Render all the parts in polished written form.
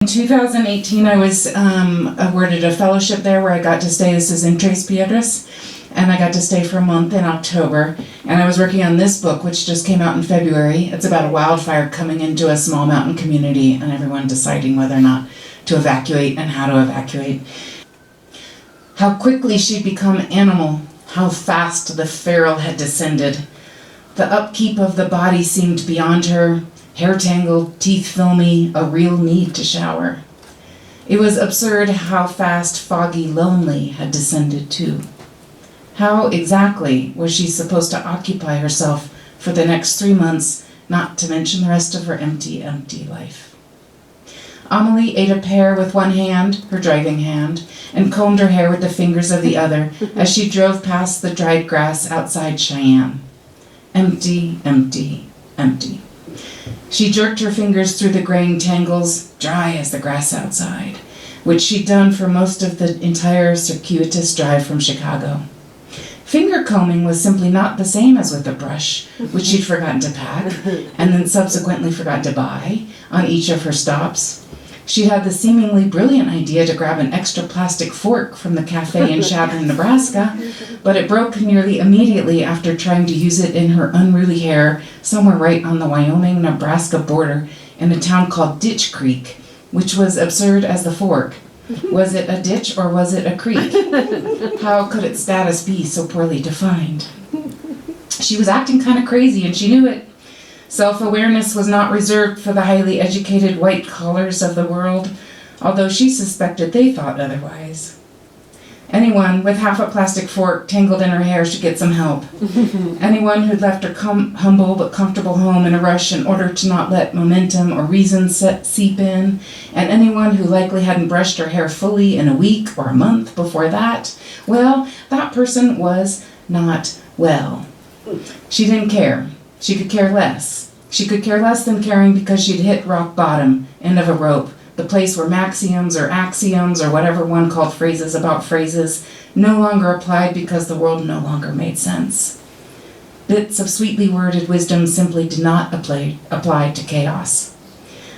2018, I was awarded a fellowship there where I got to stay. This is in Tres Piedras, and I got to stay for a month in October. And I was working on this book, which just came out in February. It's about a wildfire coming into a small mountain community and everyone deciding whether or not to evacuate and how to evacuate. How quickly she'd become animal, how fast the feral had descended. The upkeep of the body seemed beyond her, hair tangled, teeth filmy, a real need to shower. It was absurd how fast Foggy Lonely had descended too. How exactly was she supposed to occupy herself for the next 3 months, not to mention the rest of her empty, empty life? Amelie ate a pear with one hand, her driving hand, and combed her hair with the fingers of the other as she drove past the dried grass outside Cheyenne. Empty, empty, empty. She jerked her fingers through the graying tangles, dry as the grass outside, which she'd done for most of the entire circuitous drive from Chicago. Finger combing was simply not the same as with a brush, which she'd forgotten to pack, and then subsequently forgot to buy on each of her stops. She had the seemingly brilliant idea to grab an extra plastic fork from the cafe in Chadron, Nebraska, but it broke nearly immediately after trying to use it in her unruly hair somewhere right on the Wyoming-Nebraska border in a town called Ditch Creek, which was absurd as the fork. Was it a ditch or was it a creek? How could its status be so poorly defined? She was acting kind of crazy and she knew it. Self-awareness was not reserved for the highly educated white collars of the world, although she suspected they thought otherwise. Anyone with half a plastic fork tangled in her hair should get some help. Anyone who'd left her humble but comfortable home in a rush in order to not let momentum or reason seep in, and anyone who likely hadn't brushed her hair fully in a week or a month before that, well, that person was not well. She didn't care. She could care less. She could care less than caring because she'd hit rock bottom, end of a rope, the place where maxioms or axioms or whatever one called phrases about phrases no longer applied because the world no longer made sense. Bits of sweetly worded wisdom simply did not apply to chaos.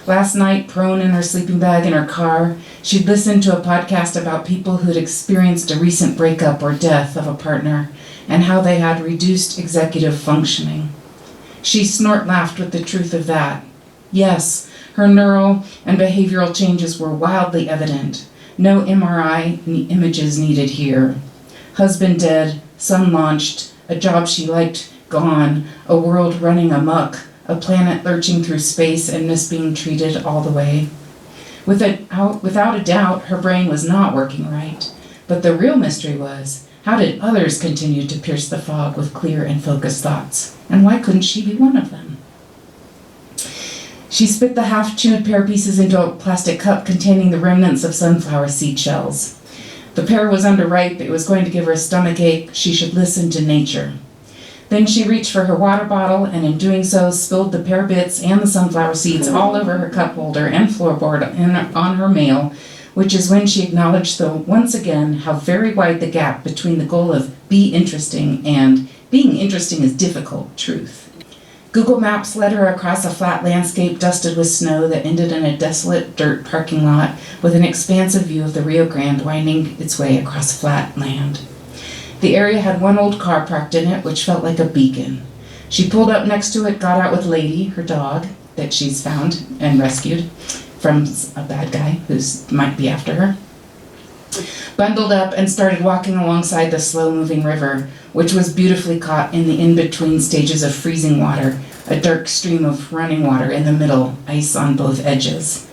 Last night, prone in her sleeping bag in her car, she'd listened to a podcast about people who'd experienced a recent breakup or death of a partner and how they had reduced executive functioning. She snort-laughed with the truth of that. Yes, her neural and behavioral changes were wildly evident. No MRI images needed here. Husband dead, son launched, a job she liked gone, a world running amok, a planet lurching through space and miss being treated all the way. Without a doubt, her brain was not working right. But the real mystery was, how did others continue to pierce the fog with clear and focused thoughts? And why couldn't she be one of them? She spit the half-chewed pear pieces into a plastic cup containing the remnants of sunflower seed shells. The pear was underripe. It was going to give her a stomachache. She should listen to nature. Then she reached for her water bottle, and in doing so, spilled the pear bits and the sunflower seeds all over her cup holder and floorboard on her mail, which is when she acknowledged, though, once again, how very wide the gap between the goal of be interesting and being interesting is difficult truth. Google Maps led her across a flat landscape dusted with snow that ended in a desolate dirt parking lot with an expansive view of the Rio Grande winding its way across flat land. The area had one old car parked in it, which felt like a beacon. She pulled up next to it, got out with Lady, her dog, that she's found and rescued from a bad guy who might be after her, bundled up and started walking alongside the slow-moving river, which was beautifully caught in the in-between stages of freezing water, a dark stream of running water in the middle, ice on both edges.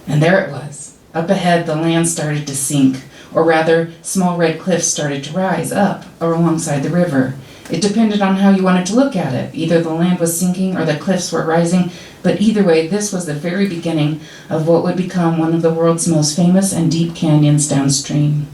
And there it was. Up ahead, the land started to sink, or rather, small red cliffs started to rise up or alongside the river. It depended on how you wanted to look at it. Either the land was sinking or the cliffs were rising, but either way, this was the very beginning of what would become one of the world's most famous and deep canyons downstream.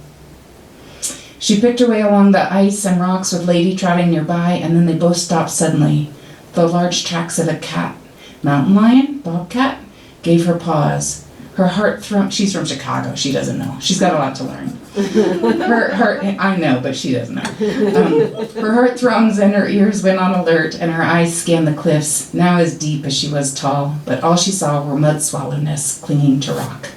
She picked her way along the ice and rocks with Lady trotting nearby, and then they both stopped suddenly. The large tracks of a cat, mountain lion, bobcat, gave her pause. Her heart throbbed. She's from Chicago. She doesn't know. She's got a lot to learn. I know, but she doesn't know. Her heart thrums and her ears went on alert, and her eyes scanned the cliffs, now as deep as she was tall, but all she saw were mud swallow nests clinging to rock.